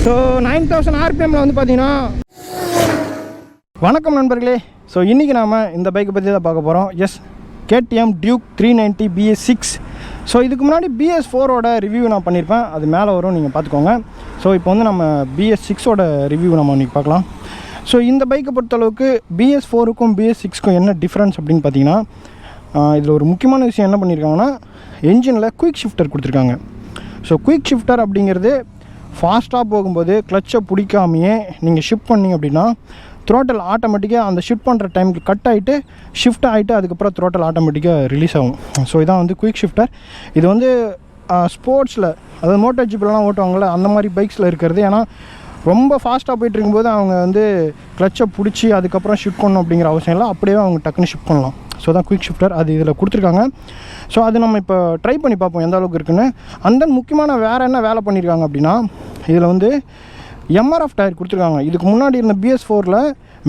So 9000 RPMல வந்து பார்த்தீங்கன்னா வணக்கம் நண்பர்களே. ஸோ இன்றைக்கி நாம் இந்த பைக்கை பற்றி தான் பார்க்க போகிறோம். S, KTM Duke 390 BS6. So இதுக்கு முன்னாடி BS4ஓட ரிவ்யூ நான் பண்ணியிருப்பேன், அது மேலே வரும், நீங்கள் பார்த்துக்கோங்க. ஸோ இப்போ வந்து நம்ம BS6ஓட ரிவ்யூ நம்ம இன்றைக்கி பார்க்கலாம். ஸோ இந்த பைக்கை பொறுத்தளவுக்கு BS4க்கும் BS6க்கும் என்ன டிஃப்ரென்ஸ் அப்படின்னு பார்த்தீங்கன்னா, இதில் ஒரு முக்கியமான விஷயம் என்ன பண்ணியிருக்காங்கன்னா, என்ஜினில் குயிக் ஷிஃப்டர் கொடுத்துருக்காங்க. ஸோ குயிக் ஷிஃப்டர் அப்படிங்கிறது ஃபாஸ்ட்டாக போகும்போது கிளச்சை பிடிக்காமையே நீங்கள் ஷிஃப்ட் பண்ணிங்க அப்படின்னா த்ரோட்டல் ஆட்டோமேட்டிக்காக அந்த ஷிஃப்ட் பண்ணுற டைமுக்கு கட் ஆகிட்டு ஷிஃப்ட் ஆகிட்டு அதுக்கப்புறம் த்ரோட்டல் ஆட்டோமேட்டிக்காக ரிலீஸ் ஆகும். ஸோ இதான் வந்து குயிக் ஷிஃப்டர். இது வந்து ஸ்போர்ட்ஸில், அதாவது மோட்டோ ஜிப்லாம் ஓட்டுவாங்கள்ல, அந்த மாதிரி பைக்ஸில் இருக்கிறது. ஏன்னா ரொம்ப ஃபாஸ்ட்டாக போயிட்டு இருக்கும்போது அவங்க வந்து கிளச்சை பிடிச்சி அதுக்கப்புறம் ஷிஃப்ட் பண்ணணும் அப்படிங்கிற அவசியம் இல்லை, அப்படியே அவங்க டக்குன்னு ஷிஃப்ட் பண்ணலாம். ஸோ தான் குயிக் ஷிஃப்டர், அது இதில் கொடுத்துருக்காங்க. ஸோ அது நம்ம இப்போ ட்ரை பண்ணி பார்ப்போம் எந்த அளவுக்கு இருக்குன்னு. அந்த முக்கியமான வேறு என்ன வேலை பண்ணியிருக்காங்க அப்படின்னா, இதில் வந்து MRF டயர் கொடுத்துருக்காங்க. இதுக்கு முன்னாடி இருந்த BS4ல்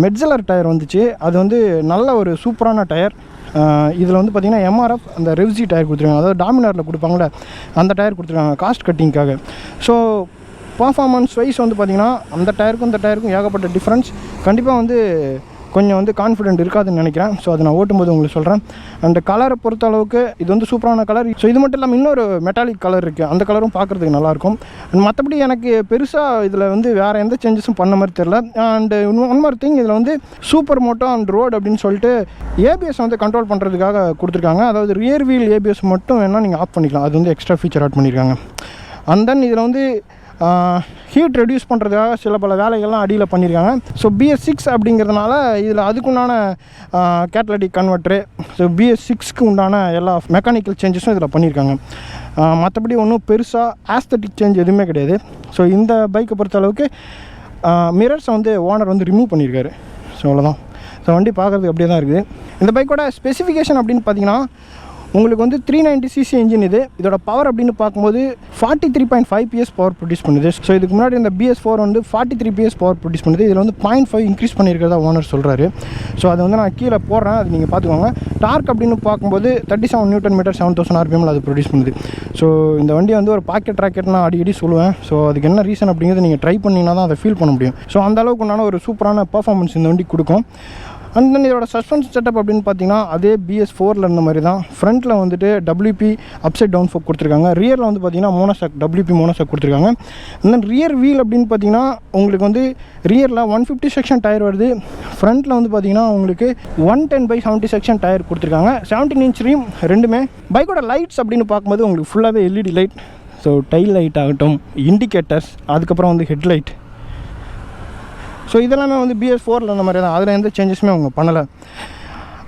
மெட்ஸலர் டயர் வந்துச்சு, அது வந்து நல்ல ஒரு சூப்பரான டயர். இதில் வந்து பார்த்திங்கன்னா MRF அந்த ரெவ்ஸி டயர் கொடுத்துருக்காங்க, அதாவது டாமினாரில் கொடுப்பாங்களே அந்த டயர் கொடுத்துருக்காங்க காஸ்ட் கட்டிங்காக. ஸோ பர்ஃபார்மன்ஸ் வைஸ் வந்து பார்த்திங்கன்னா அந்த டயருக்கும் இந்த டயருக்கும் ஏகப்பட்ட டிஃப்ரென்ஸ். கண்டிப்பாக வந்து கொஞ்சம் வந்து கான்ஃபிடென்ட் இருக்காதுன்னு நினைக்கிறேன். ஸோ அதை நான் ஓட்டும்போது உங்களுக்கு சொல்கிறேன். அந்த கலரை பொறுத்த அளவுக்கு இது வந்து சூப்பரான கலர். ஸோ இது மட்டும் இல்லாமல் இன்னொரு மெட்டாலிக் கலர் இருக்குது, அந்த கலரும் பார்க்குறதுக்கு நல்லாயிருக்கும். அண்ட் மற்றபடி எனக்கு பெருசாக இதில் வந்து வேறு எந்த சேஞ்சஸும் பண்ண மாதிரி தெரில. அண்டு ஒன் மோர் திங், இதில் வந்து சூப்பர் மோட்டோ அண்ட் ரோடு அப்படின்னு சொல்லிட்டு ஏபிஎஸ் வந்து கண்ட்ரோல் பண்ணுறதுக்காக கொடுத்துருக்காங்க. அதாவது ரியர் வீல் ஏபிஎஸ் மட்டும் வேணால் நீங்கள் ஆஃப் பண்ணிக்கலாம், அது வந்து எக்ஸ்ட்ரா ஃபீச்சர் ஆட் பண்ணியிருக்காங்க. அண்ட் தென் இதில் வந்து ஹீட் ரெடியூஸ் பண்ணுறதுக்காக சில பல வேலைகள்லாம் அடியில் பண்ணியிருக்காங்க. ஸோ BS6 அப்படிங்கிறதுனால இதில் அதுக்குண்டான கேட்டலிட்டிக் கன்வெர்ட்ரு, ஸோ BS6க்கு உண்டான எல்லா மெக்கானிக்கல் சேஞ்சஸும் இதில் பண்ணியிருக்காங்க. மற்றபடி ஒன்றும் பெருசாக ஆஸ்தட்டிக் சேஞ்ச் எதுவுமே கிடையாது. ஸோ இந்த பைக்கை பொறுத்த அளவுக்கு மிரர்ஸை வந்து ஓனர் வந்து ரிமூவ் பண்ணியிருக்காரு. ஸோ அவ்வளோதான். ஸோ வண்டி பார்க்குறதுக்கு அப்படியே தான் இருக்குது. இந்த பைக்கோட ஸ்பெசிஃபிகேஷன் அப்படின்னு பார்த்தீங்கன்னா, உங்களுக்கு வந்து 390cc இன்ஜின் இது. இதோட பவர் அப்படின்னு பார்க்கும்போது 43.5 PS பவர் ப்ரொடியூஸ் பண்ணுது. ஸோ இதுக்கு முன்னாடி இந்த BS4 வந்து 43 PS பவர் ப்ரொடியூஸ் பண்ணுது. இதில் வந்து 0.5 இன்க்ரீஸ் பண்ணியிருக்கிறதா ஓனர் சொல்கிறாரு. ஸோ அதை வந்து நான் கீழே போடுறேன், அது நீங்கள் பார்த்துக்கோங்க. டார்க் அப்படின்னு பார்க்கும்போது 37 Nm 7000 RPMல அது ப்ரொடியூஸ் பண்ணுது. ஸோ இந்த வண்டி வந்து ஒரு பாக்கெட் ராக்கெட் நான் அடிக்கடி சொல்லுவேன். ஸோ அதுக்கு என்ன ரீசன் அப்படிங்கிறது நீங்கள் ட்ரை பண்ணிங்கன்னா தான் அதை ஃபீல் பண்ண முடியும். ஸோ அந்த அளவுக்கு உண்டான ஒரு சூப்பரான பர்ஃபார்மன்ஸ் இந்த வண்டி கொடுக்கும். அண்ட் தென் இதோட சஸ்பென்ஷன் செட்டப் அப்படின்னு பார்த்தீங்கன்னா அதே BS4ல் இருந்த மாதிரி தான். ஃப்ரண்ட்டில் வந்துட்டு WP அப்சைட் டவுன் ஃபோக் கொடுத்துருக்காங்க. ரியரில் வந்து பார்த்தீங்கன்னா மோனோஷாக், WP மோனோஷாக் கொடுத்துருக்காங்க. அண்ட் தென் ரியர் வீல் அப்படின்னு பார்த்தீங்கன்னா உங்களுக்கு வந்து ரியரில் 150 செக்ஷன் டயர் வருது. ஃப்ரண்ட்டில் வந்து பார்த்தீங்கன்னா உங்களுக்கு 110/70 செக்ஷன் டயர் கொடுத்துருக்காங்க. 17 இன்ச் ரீம் ரெண்டுமே. பைக்கோட லைட்ஸ் அப்படின்னு பார்க்கும்போது உங்களுக்கு ஃபுல்லாகவே LED light. So tail light ஆகட்டும், இண்டிகேட்டர்ஸ், அதுக்கப்புறம் வந்து ஹெட்லைட். ஸோ இதெல்லாமே வந்து BS4ல் அந்த மாதிரி தான், அதில் எந்த சேஞ்சஸுமே அவங்க பண்ணலை.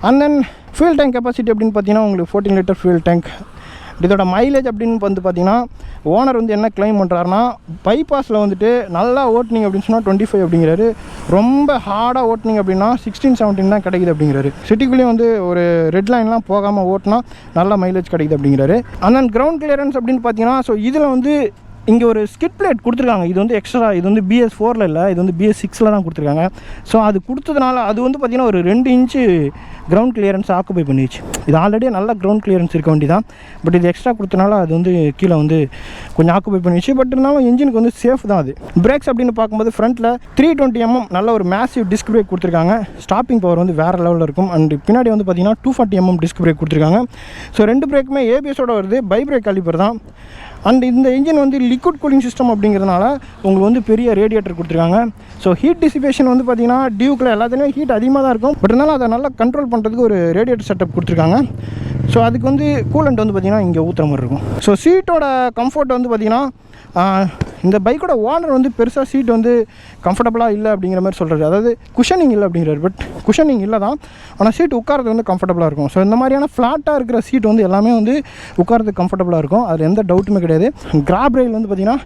And then fuel tank capacity அப்படின்னு பார்த்தீங்கன்னா உங்களுக்கு 14 லிட்டர் ஃபியூல் டேங்க். இதோட மைலேஜ் அப்படின்னு வந்து பார்த்தீங்கன்னா ஓனர் வந்து என்ன கிளைம் பண்ணுறாருன்னா, பைபாஸில் வந்துட்டு நல்லா ஓட்டினிங்க அப்படின்னு சொன்னால் 25 அப்படிங்கிறாரு. ரொம்ப ஹார்டாக ஓட்டினிங்க அப்படின்னா 16-17 தான் கிடைக்குது அப்படிங்கிறாரு. சிட்டிக்குள்ளேயும் வந்து ஒரு ரெட் லைன்லாம் போகாமல் ஓட்டினா நல்ல மைலேஜ் கிடைக்குது அப்படிங்கிறாரு. அண்ட் தென் கிரவுண்ட் கிளியரன்ஸ் அப்படின்னு பார்த்தீங்கன்னா, ஸோ இதில் வந்து இங்கே ஒரு ஸ்கிட் பிளேட் கொடுத்துருக்காங்க. இது வந்து எக்ஸ்ட்ரா, இது வந்து BS4ல் இல்லை, இது வந்து BS6ல் தான் கொடுத்துருக்காங்க. ஸோ அது கொடுத்ததுனால அது வந்து பார்த்திங்கன்னா ஒரு 2 இன்ச்சு கிரவுண்ட் கிளியரன்ஸ் ஆக்குபை பண்ணிடுச்சு. இது ஆல்ரெடி நல்ல கிரவுண்ட் கிளியரன்ஸ் இருக்க வேண்டி தான், பட் இது எக்ஸ்ட்ரா கொடுத்தனால அது வந்து கீழே வந்து கொஞ்சம் ஆக்குபை பண்ணிடுச்சு. பட் இருந்தாலும் இன்ஜினுக்கு வந்து சேஃப் தான் அது. பிரேக்ஸ் அப்படின்னு பார்க்கும்போது ஃப்ரண்ட்டில் 320 mm நல்ல ஒரு மேசிவ் டிஸ்க் பிரேக் கொடுத்துருக்காங்க. ஸ்டாப்பிங் பவர் வந்து வேறு லெவலில் இருக்கும். அண்ட் பின்னாடி வந்து பார்த்திங்கன்னா 240 mm டிஸ்க் பிரேக் கொடுத்துருக்காங்க. ஸோ 2 பிரேக்குமே ABS-ஓட வருது, பை பிரேக் காலிப்பர் தான். அண்ட் இந்த இன்ஜின் வந்து லிக்விட் கூலிங் சிஸ்டம் அப்படிங்கிறதுனால உங்களுக்கு வந்து பெரிய ரேடியேட்டர் கொடுத்துருக்காங்க. ஸோ ஹீட் டிசிபேஷன் வந்து பார்த்திங்கன்னா டியூக்கில் எல்லாத்துலேயும் ஹீட் அதிகமாக தான் இருக்கும், பட் இருந்தாலும் அதை நல்லா கண்ட்ரோல் பண்ணுறதுக்கு ஒரு ரேடியேட்டர் செட்டப் கொடுத்துருக்காங்க. ஸோ அதுக்கு வந்து கூலண்ட் வந்து பார்த்திங்கன்னா இங்கே ஊற்றுற மாதிரி இருக்கும். ஸோ சீட்டோட கம்ஃபர்ட் வந்து பார்த்திங்கன்னா இந்த பைக்கோட ஓனர் வந்து பெருசாக சீட் வந்து கம்ஃபர்டபுளாக இல்லை அப்படிங்கிற மாதிரி சொல்கிறாரு. அதாவது குஷனிங் இல்லை அப்படிங்கிறாரு. பட் குஷனிங் இல்லை தான், ஆனால் சீட் உட்காரது வந்து கம்ஃபர்டபுளாக இருக்கும். ஸோ இந்த மாதிரியான ஃப்ளாட்டாக இருக்கிற சீட் வந்து எல்லாமே வந்து உட்காரதுக்கு கம்ஃபர்டபுளாக இருக்கும், அதில் எந்த டவுட்டுமே கிடையாது. கிராப் ரெயில் வந்து பார்த்திங்கன்னா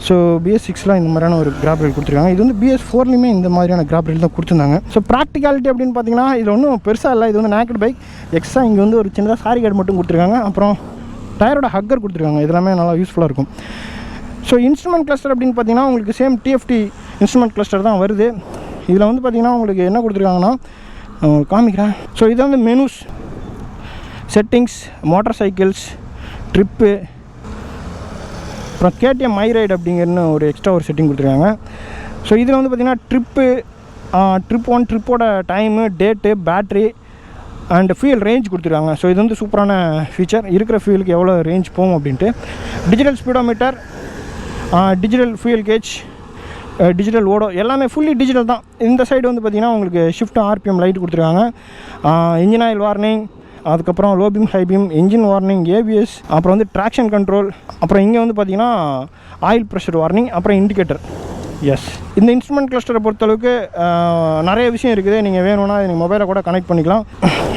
ஸோ BS6ல் இந்த மாதிரியான ஒரு கிராப் ரெயில் கொடுத்துருக்காங்க. இது வந்து BS4லையுமே இந்த மாதிரியான கிராப் ரெயில் தான் கொடுத்துருந்தாங்க. ஸோ ப்ராக்டிகாலிட்டி அப்படின்னு பார்த்தீங்கன்னா இதில் ஒன்றும் பெருசாக இல்லை. இது வந்து நேக்கட் பைக். எக்ஸ்ட்ரா இங்கே வந்து ஒரு சின்னதாக சாரி கார்டு மட்டும் கொடுத்துருக்காங்க. அப்புறம் டயரோட ஹக்கர் கொடுத்துருக்காங்க. இதெல்லாமே நல்லா யூஸ்ஃபுல்லாக இருக்கும். ஸோ இன்ஸ்ட்ருமெண்ட் கிளஸ்டர் அப்படின்னு பார்த்தீங்கன்னா உங்களுக்கு சேம் TFT இன்ஸ்ட்ருமெண்ட் கிளஸ்டர் தான் வருது. இதில் வந்து பார்த்திங்கன்னா உங்களுக்கு என்ன கொடுத்துருக்காங்கன்னா காமிக்கிறேன். ஸோ இது வந்து menus, settings, motor cycles, trip, அப்புறம் KTM Ride அப்படிங்கிறன்னு ஒரு எக்ஸ்ட்ரா ஒரு செட்டிங் கொடுத்துருக்காங்க. ஸோ இதில் வந்து பார்த்திங்கன்னா ட்ரிப் 1 ட்ரிப்போட time, date, battery and fuel range கொடுத்துருக்காங்க. ஸோ இது வந்து சூப்பரான ஃபீச்சர். இருக்கிற ஃபியூலுக்கு எவ்வளோ ரேஞ்ச் போகும் அப்படின்ட்டு. Digital speedometer, digital fuel gauge, digital odo எல்லாமே ஃபுல்லி டிஜிட்டல் தான். இந்த சைடு வந்து பார்த்திங்கன்னா உங்களுக்கு ஷிஃப்ட் RPM லைட் கொடுத்துருக்காங்க. இன்ஜின் ஆயில் வார்னிங், அதுக்கப்புறம் low beam, high beam, engine warning, ABS, அப்புறம் வந்து ட்ராக்ஷன் கண்ட்ரோல், அப்புறம் இங்கே வந்து பார்த்திங்கன்னா ஆயில் ப்ரெஷர் வார்னிங், அப்புறம் இண்டிகேட்டர். எஸ், இந்த இன்ஸ்ட்ருமெண்ட் கிளஸ்டரை பொறுத்தளவுக்கு நிறைய விஷயம் இருக்குது. நீங்கள் வேணும்னா நீங்கள் மொபைலை கூட கனெக்ட் பண்ணிக்கலாம்.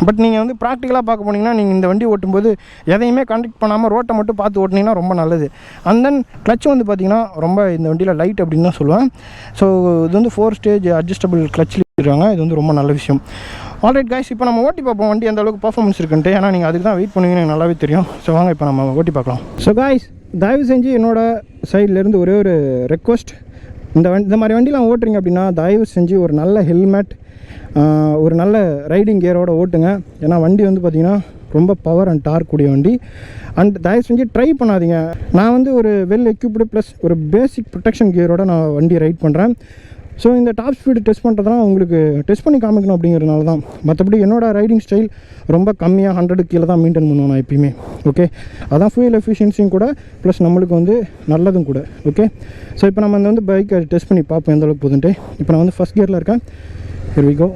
பட் நீங்கள் வந்து ப்ராக்டிக்கலாக பார்க்க போனீங்கன்னா நீங்கள் இந்த வண்டி ஓட்டும்போது எதையுமே கனெக்ட் பண்ணாமல் ரோட்டை மட்டும் பார்த்து ஓட்டினீங்கன்னா ரொம்ப நல்லது. அண்ட் தென் கிளச் வந்து பார்த்திங்கன்னா ரொம்ப இந்த வண்டியில் லைட் அப்படின்னு தான் சொல்லுவேன். ஸோ இது வந்து 4 ஸ்டேஜ் அட்ஜஸ்டபிள் கிளச்சில் இருக்காங்க. இது வந்து ரொம்ப நல்ல விஷயம். ஆல்ரைட் கைஸ், இப்போ நம்ம ஓட்டி பார்ப்போம் வண்டி அந்த அளவுக்கு பர்ஃபார்மன்ஸ் இருக்குன்ட்டு. ஏன்னா நீங்கள் அதுக்கு தான் வெயிட் பண்ணுவீங்கன்னு எனக்கு நல்லாவே தெரியும். ஸோ வாங்க இப்போ நம்ம ஓட்டி பார்க்கலாம். ஸோ கைஸ், தயவு செஞ்சு என்னோடய சைட்லேருந்து ஒரே ஒரு ரெக்வஸ்ட். இந்த மாதிரி வண்டிலாம் ஓட்டுறீங்க அப்படின்னா தயவு செஞ்சு ஒரு நல்ல ஹெல்மெட், ஒரு நல்ல ரைடிங் கியரோட ஓட்டுங்க. ஏன்னா வண்டி வந்து பார்த்திங்கன்னா ரொம்ப பவர் அண்ட் டார்க் கூடிய வண்டி. அண்ட் தயவு செஞ்சு ட்ரை பண்ணாதீங்க. நான் வந்து ஒரு வெல் எக்யூப்டு ப்ளஸ் ஒரு பேசிக் ப்ரொடெக்ஷன் கியரோட நான் வண்டி ரைட் பண்ணுறேன். ஸோ இந்த டாப் ஸ்பீடு டெஸ்ட் பண்ணுறதுலாம் உங்களுக்கு டெஸ்ட் பண்ணி காமிக்கணும் அப்படிங்கிறதுனால தான். மற்றபடி என்னோடய ரைடிங் ஸ்டைல் ரொம்ப கம்மியாக 100 கீழே தான் மெயின்டைன் பண்ணுவேன் நான் எப்பயுமே. ஓகே, அதான் ஃபியூல் எஃபிஷியன்சியும் கூட ப்ளஸ் நம்மளுக்கு வந்து நல்லதும் கூட. ஓகே, ஸோ இப்போ நம்ம வந்து பைக்கை டெஸ்ட் பண்ணி பார்ப்போம் எந்த அளவுக்கு போகுதுன்ட்டு. இப்போ நான் வந்து ஃபஸ்ட் கியரில் இருக்கேன். Here we go.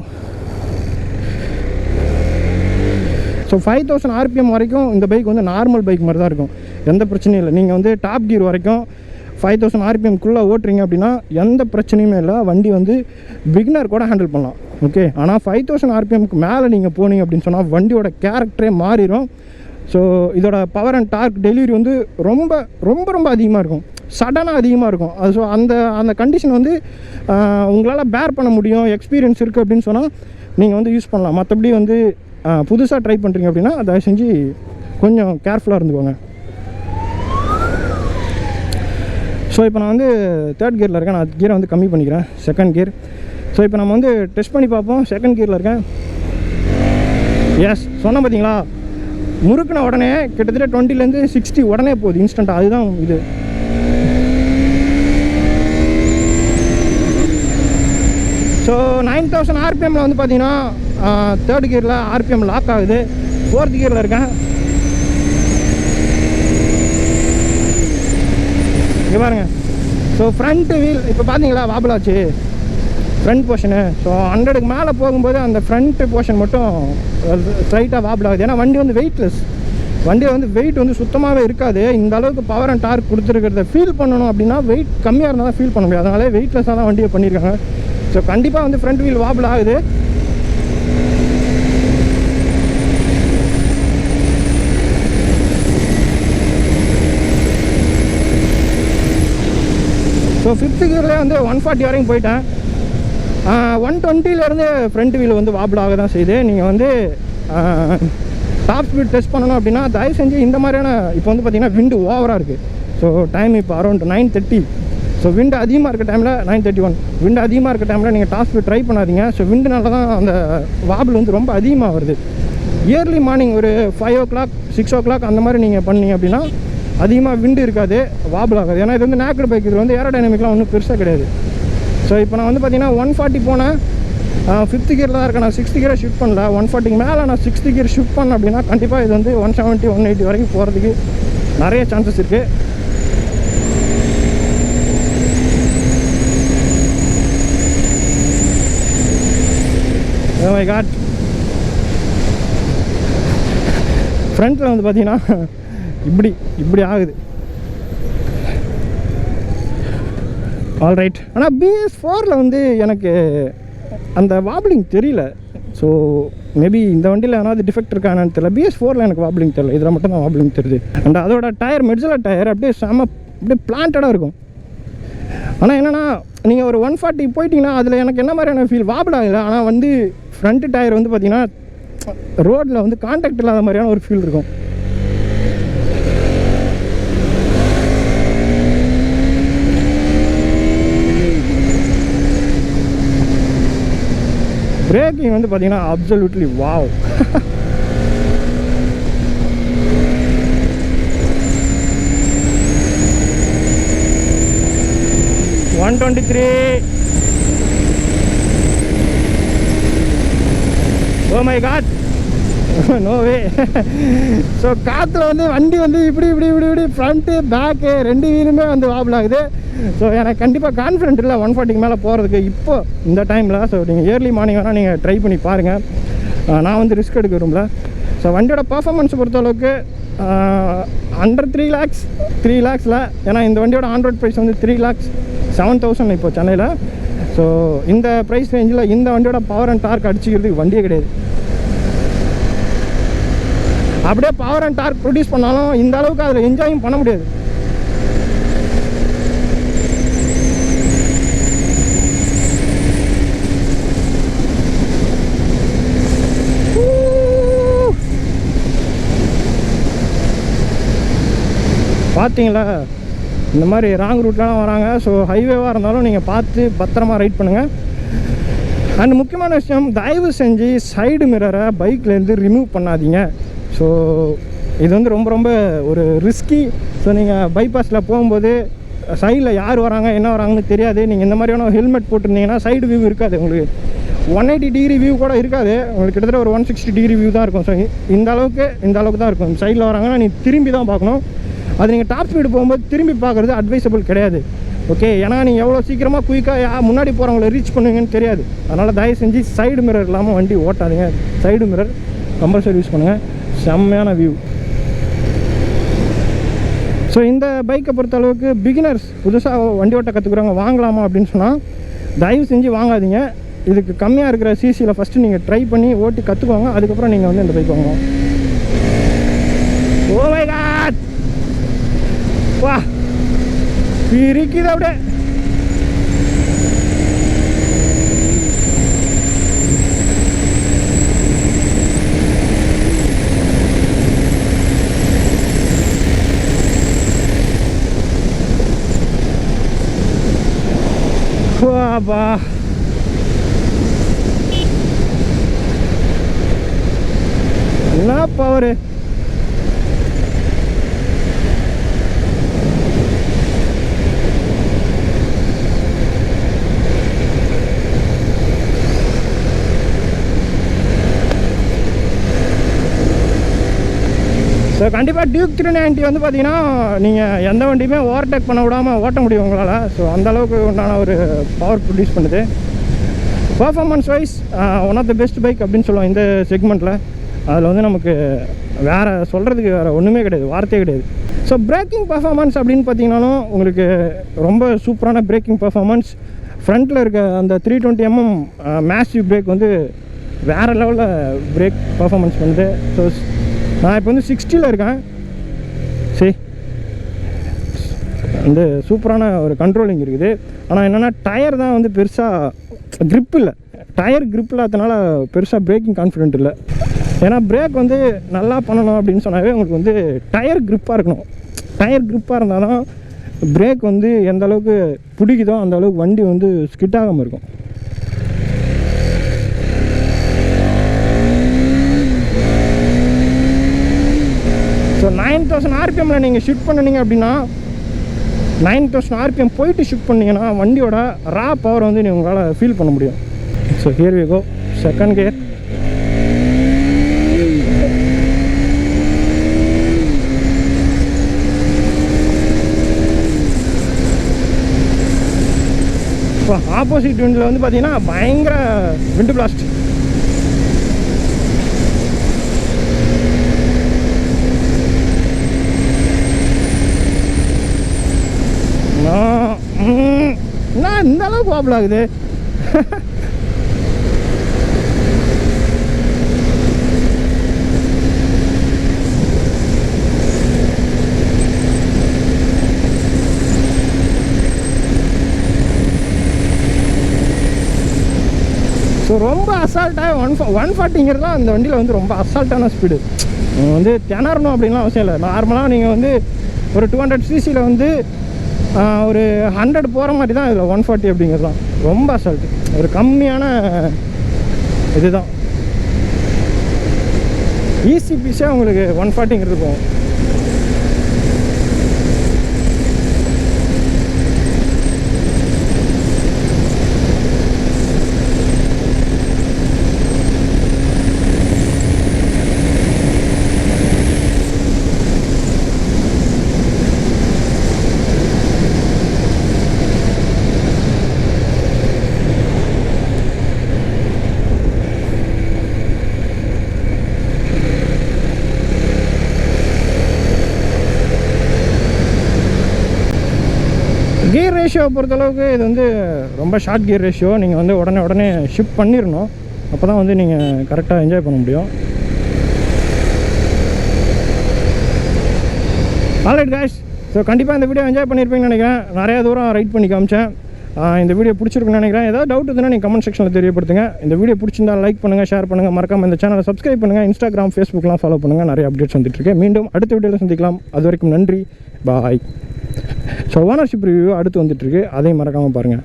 So 5000 RPM வரைக்கும் இந்த பைக் வந்து நார்மல் பைக் மாதிரி தான் இருக்கும். எந்த பிரச்சனையும் இல்லை. நீங்கள் வந்து டாப் கியர் வரைக்கும் 5000 RPMக்குள்ளே ஓட்டுறீங்க அப்படின்னா எந்த பிரச்சனையுமே இல்லை. வண்டி வந்து பிகினர் கூட ஹேண்டில் பண்ணலாம். ஓகே, ஆனால் 5000 RPMக்கு மேலே நீங்கள் போனீங்க அப்படின்னு சொன்னால் வண்டியோட கேரக்டரே மாறிடும். ஸோ இதோட பவர் அண்ட் டார்க் டெலிவரி வந்து ரொம்ப ரொம்ப ரொம்ப அதிகமாக இருக்கும். சடனாக அதிகமாக இருக்கும். அது ஸோ அந்த கண்டிஷன் வந்து உங்களால் பேர் பண்ண முடியும், எக்ஸ்பீரியன்ஸ் இருக்குது அப்படின்னு சொன்னால் நீங்கள் வந்து யூஸ் பண்ணலாம். மற்றபடி வந்து புதுசாக ட்ரை பண்ணுறீங்க அப்படின்னா தயவு செஞ்சு கொஞ்சம் கேர்ஃபுல்லாக இருந்துக்கோங்க. ஸோ இப்போ நான் வந்து 3rd கியரில் இருக்கேன். நான் கியரை வந்து கம்மி பண்ணிக்கிறேன், 2nd கியர். ஸோ இப்போ நம்ம வந்து டெஸ்ட் பண்ணி பார்ப்போம். 2nd கியரில் இருக்கேன். எஸ், சொன்னேன் பார்த்தீங்களா, முறுக்குன உடனே கிட்டத்தட்ட 20லேருந்து 60 உடனே போகுது இன்ஸ்டண்ட்டாக. அதுதான் இது. ஸோ 9000 RPMல வந்து பார்த்தீங்கன்னா 3rd கியரில் RPM லாக் ஆகுது. 4th கியரில் இருக்கேன். இங்கே பாருங்கள். ஸோ ஃப்ரண்ட்டு வீல் இப்போ பார்த்தீங்களா வாபிள் ஆச்சு ஃப்ரண்ட் போர்ஷனு. ஸோ 100க்கு மேலே போகும்போது அந்த ஃப்ரண்ட்டு போர்ஷன் மட்டும் ஸ்ட்ரைட்டாக வாபிள் ஆகுது. ஏன்னா வண்டி வந்து வெயிட்லெஸ். வண்டியை வந்து வெயிட் வந்து சுத்தமாகவே இருக்காது. இந்த அளவுக்கு பவர் அண்ட் டார்க் கொடுத்துருக்கிறத ஃபீல் பண்ணணும் அப்படின்னா வெயிட் கம்மியாக இருந்தால் தான் ஃபீல் பண்ண முடியாது. அதனாலே வெயிட்லெஸ்ஸாக தான் வண்டியை பண்ணியிருக்காங்க. ஸோ கண்டிப்பாக வந்து ஃப்ரண்ட் வீல் வாபிள் ஆகுது. ஸோ 5th கியர்லேயே வந்து 140 வரைக்கும் போயிட்டேன். 120லேருந்து ஃப்ரண்ட் வீல் வந்து வாபிள் ஆக தான் செய்யுது. நீங்கள் வந்து டாப் ஸ்பீட் டெஸ்ட் பண்ணணும் அப்படின்னா தயவு செஞ்சு இந்த மாதிரியான இப்போ வந்து பார்த்திங்கன்னா விண்டு ஓவராக இருக்குது. ஸோ டைம் இப்போ அரௌண்ட் 9:30. ஸோ விண்டு அதிகமாக இருக்க டைமில் 9:31 விண்டு அதிகமாக இருக்க டைமில் நீங்கள் டாப் ஸ்பீட் ட்ரை பண்ணாதீங்க. ஸோ விண்டுனால தான் அந்த வாபிள் வந்து ரொம்ப அதிகமாக வருது. இயர்லி மார்னிங் ஒரு 5 o'clock 6 o'clock அந்த மாதிரி நீங்கள் பண்ணீங்க அப்படின்னா அதிகமாக விண்டு இருக்காது, வாபிள் ஆகாது. ஏன்னா இது வந்து நேக்கட் பைக். இது வந்து ஏரோடைனமிக்லாம் ஒன்றும் பெருசாக கிடையாது. ஸோ இப்போ நான் வந்து பார்த்தீங்கன்னா 140 போனேன். 5th கியரில் தான் இருக்கேன். நான் 6th கியரை ஷிஃப்ட் பண்ணல. 140க்கு மேலே நான் 6th கியர் ஷிஃப்ட் பண்ணேன் அப்படின்னா கண்டிப்பாக இது வந்து 170 180 வரைக்கும் போகிறதுக்கு நிறைய சான்சஸ் இருக்குது. Oh my God. ஃப்ரண்ட்டில் வந்து பார்த்தீங்கன்னா இப்படி ஆகுது. ஆல்ரைட். ஆனால் BS4ல் வந்து எனக்கு அந்த வாபிளிங் தெரியல. ஸோ மேபி இந்த வண்டியில் ஏதாவது டிஃபெக்ட் இருக்கானு தெரியல. BS4ல் எனக்கு வாபிளிங் தெரியல. இதில் மட்டும் தான் வாபிளிங் தெரியுது. அண்ட் அதோட டயர் மெட்ஜில் டயர் அப்படியே அப்படியே பிளான்டடாக இருக்கும். ஆனால் என்னென்னா நீங்கள் ஒரு 140 போயிட்டீங்கன்னா அதில் எனக்கு என்ன மாதிரியான ஃபீல் வாபிள் ஆகலை. ஆனால் வந்து ஃப்ரண்ட்டு டயர் வந்து பார்த்திங்கன்னா ரோட்டில் வந்து கான்டாக்ட் இல்லாத மாதிரியான ஒரு ஃபீல் இருக்கும். பிரேக்கிங் வந்து பார்த்தீங்கன்னா absolutely wow. 123. Oh my god, no way. So காற்றுல வந்து வண்டி வந்து இப்படி ஃப்ரண்ட்டு பேக்கு ரெண்டு வீலுமே வந்து வாபிள் ஆகுது. ஸோ எனக்கு கண்டிப்பாக கான்ஃபிடென்ட் இல்லை 140 மேலே போகிறதுக்கு இப்போ இந்த டைமில். ஸோ நீங்கள் இயர்லி மார்னிங் வேணால் நீங்கள் ட்ரை பண்ணி பாருங்கள். நான் வந்து ரிஸ்க் எடுக்க விரும்பல. ஸோ வண்டியோட பர்ஃபார்மன்ஸ் பொறுத்தளவுக்கு அண்டர் 3 lakhஸில், ஏன்னா இந்த வண்டியோட ஆன்-ரோட் ப்ரைஸ் வந்து 3,07,000 இப்போ சென்னையில். ஸோ இந்த ப்ரைஸ் ரேஞ்சில் இந்த வண்டியோட பவர் அண்ட் டார்க் அடிச்சிக்கிறதுக்கு வண்டியே கிடையாது. அப்படியே பவர் அண்ட் டார்க் ப்ரொடியூஸ் பண்ணாலும் இந்த அளவுக்கு அதில் என்ஜாயும் பண்ண முடியாது. பார்த்தீங்களா, இந்த மாதிரி ராங் ரூட்லாம் வராங்க. ஸோ ஹைவேவாக இருந்தாலும் நீங்கள் பார்த்து பத்திரமா ரைட் பண்ணுங்கள். அண்ட் முக்கியமான விஷயம், தயவு செஞ்சு சைடு மிரரை பைக்லேருந்து ரிமூவ் பண்ணாதீங்க. ஸோ இது வந்து ரொம்ப ஒரு ரிஸ்கி. ஸோ நீங்கள் பைபாஸில் போகும்போது சைடில் யார் வராங்க என்ன வராங்கன்னு தெரியாது. நீங்கள் இந்த மாதிரியான ஹெல்மெட் போட்டிருந்தீங்கன்னா சைடு வியூ இருக்காது உங்களுக்கு. 180 டிகிரி வியூ கூட இருக்காது உங்களுக்கு, கிட்டத்தட்ட ஒரு 160 டிகிரி வியூ தான் இருக்கும். ஸோ இந்த அளவுக்கு தான் இருக்கும். சைடில் வராங்கன்னா நீ திரும்பி தான் பார்க்கணும். அது நீங்கள் டாப் ஸ்பீடு போகும்போது திரும்பி பார்க்குறது அட்வைசபிள் கிடையாது. ஓகே, ஏன்னா நீங்கள் எவ்வளோ சீக்கிரமாக குயிக்காக முன்னாடி போகிறவங்கள ரீச் பண்ணுவீங்கன்னு தெரியாது. அதனால் தயவு செஞ்சு சைடு மிரர் இல்லாமல் வண்டி ஓட்டாதீங்க. சைடு மிரர் கம்பல்சரி யூஸ் பண்ணுங்கள். செம்மையான வியூ. ஸோ இந்த பைக்கை பொறுத்தளவுக்கு பிகினர்ஸ் புதுசாக வண்டி ஓட்ட கற்றுக்குறவங்க வாங்கலாமா அப்படின்னு சொன்னால் தயவு செஞ்சு வாங்காதீங்க. இதுக்கு கம்மியாக இருக்கிற சிசியில் ஃபஸ்ட்டு நீங்கள் ட்ரை பண்ணி ஓட்டி கற்றுக்குவாங்க. அதுக்கப்புறம் நீங்கள் வந்து இந்த பைக் வாங்கலாம். ஓ மை காட், வா இருக்குது அப்படியே. வாப்பா, என்ன பவரு. ஸோ கண்டிப்பாக டியூக் 390 வந்து பார்த்தீங்கன்னா நீங்கள் எந்த வண்டியுமே ஓவர்டேக் பண்ண விடாமல் ஓட்ட முடியும் உங்களால். ஸோ அந்தளவுக்கு உண்டான ஒரு பவர் ப்ரொடியூஸ் பண்ணுது. Performance wise one of the best bike அப்படின்னு சொல்லுவோம் இந்த செக்மெண்ட்டில். அதில் வந்து நமக்கு வேறு சொல்கிறதுக்கு வேறு ஒன்றுமே கிடையாது, வார்த்தையே கிடையாது. ஸோ பிரேக்கிங் பர்ஃபார்மன்ஸ் அப்படின்னு பார்த்தீங்கன்னாலும் உங்களுக்கு ரொம்ப சூப்பரான பிரேக்கிங் பர்ஃபார்மன்ஸ். ஃப்ரண்ட்டில் இருக்க அந்த 320mm மேசிவ் பிரேக் வந்து வேறு லெவலில் பிரேக் பர்ஃபார்மன்ஸ் பண்ணுது. ஸோ நான் இப்போ வந்து 60ல் இருக்கேன். சரி, வந்து சூப்பரான ஒரு கண்ட்ரோலிங் இருக்குது. ஆனால் என்னென்னா டயர் தான் வந்து பெருசாக க்ரிப் இல்லை. டயர் க்ரிப் இல்லாதனால பெருசாக பிரேக்கிங் கான்ஃபிடென்ட் இல்லை. ஏன்னா பிரேக் வந்து நல்லா பண்ணணும் அப்படின்னு சொன்னாவே உங்களுக்கு வந்து டயர் க்ரிப்பாக இருக்கணும். டயர் க்ரிப்பாக இருந்தால் தான் பிரேக் வந்து எந்த அளவுக்கு பிடிக்குதோ அந்த அளவுக்கு வண்டி வந்து ஸ்கிட் ஆகாமல் இருக்கும். ஸோ 9000 RPMல நீங்கள் ஷிஃப்ட் பண்ணினீங்க அப்படின்னா 9000 RPM போயிட்டு ஷிஃப்ட் பண்ணிங்கன்னா வண்டியோட ரா பவர் வந்து நீங்கள் உங்களால் ஃபீல் பண்ண முடியும். So here we go, second gear. இப்போ ஆப்போசிட் விண்டில் வந்து பார்த்தீங்கன்னா பயங்கர விண்டு பிளாஸ்ட். நான் இந்த அளவுக்கு ப்ராப்ளம் ஆகுது. ஸோ ரொம்ப அசால்ட்டாக 140 தான் அந்த வண்டியில் வந்து ரொம்ப அசால்ட்டான ஸ்பீடு. வந்து திணறணும் அப்படின்லாம் அவசியம் இல்லை. நார்மலாக நீங்கள் வந்து ஒரு 200 cc வந்து ஒரு 100 போகிற மாதிரி தான் இதில் 140 அப்படிங்கிறதுலாம் ரொம்ப அசால்ட்டு. ஒரு கம்மியான இதுதான் ஈஸி பீஸாக உங்களுக்கு 140 போகும். கியர் ரேஷியோ பொறுத்தளவுக்கு இது வந்து ரொம்ப ஷார்ட் கியர் ரேஷியோ. நீங்கள் வந்து உடனே ஷிஃப்ட் பண்ணிடணும். அப்போ தான் வந்து நீங்கள் கரெக்டாக என்ஜாய் பண்ண முடியும். ஆல்ரைட் காய்ஸ், ஸோ கண்டிப்பாக இந்த வீடியோ என்ஜாய் பண்ணியிருப்பீங்கன்னு நினைக்கிறேன். நிறையா தூரம் ரைட் பண்ணி காமிச்சேன். இந்த வீடியோ பிடிச்சிருக்குன்னு நினைக்கிறேன். ஏதாவது டவுட் இருந்தால் நீங்கள் கமெண்ட் செக்ஷனில் தெரியப்படுத்துங்க. இந்த வீடியோ பிடிச்சிருந்தா லைக் பண்ணுங்கள், ஷேர் பண்ணுங்கள், மறக்காமல் இந்த சேனலை சப்ஸ்கிரைப் பண்ணுங்கள். இன்ஸ்டாகிராம், ஃபேஸ்புக்லாம் ஃபாலோ பண்ணுங்கள். நிறைய அப்டேட்ஸ் வந்துட்டுருக்கு. மீண்டும் அடுத்த வீடியோவில் சந்திக்கலாம். அது வரைக்கும் நன்றி, பாய். ஸோ ஓனர்ஷிப் ரிவ்யூ அடுத்து வந்துட்டுருக்கு, அதையும் மறக்காமல் பாருங்கள்.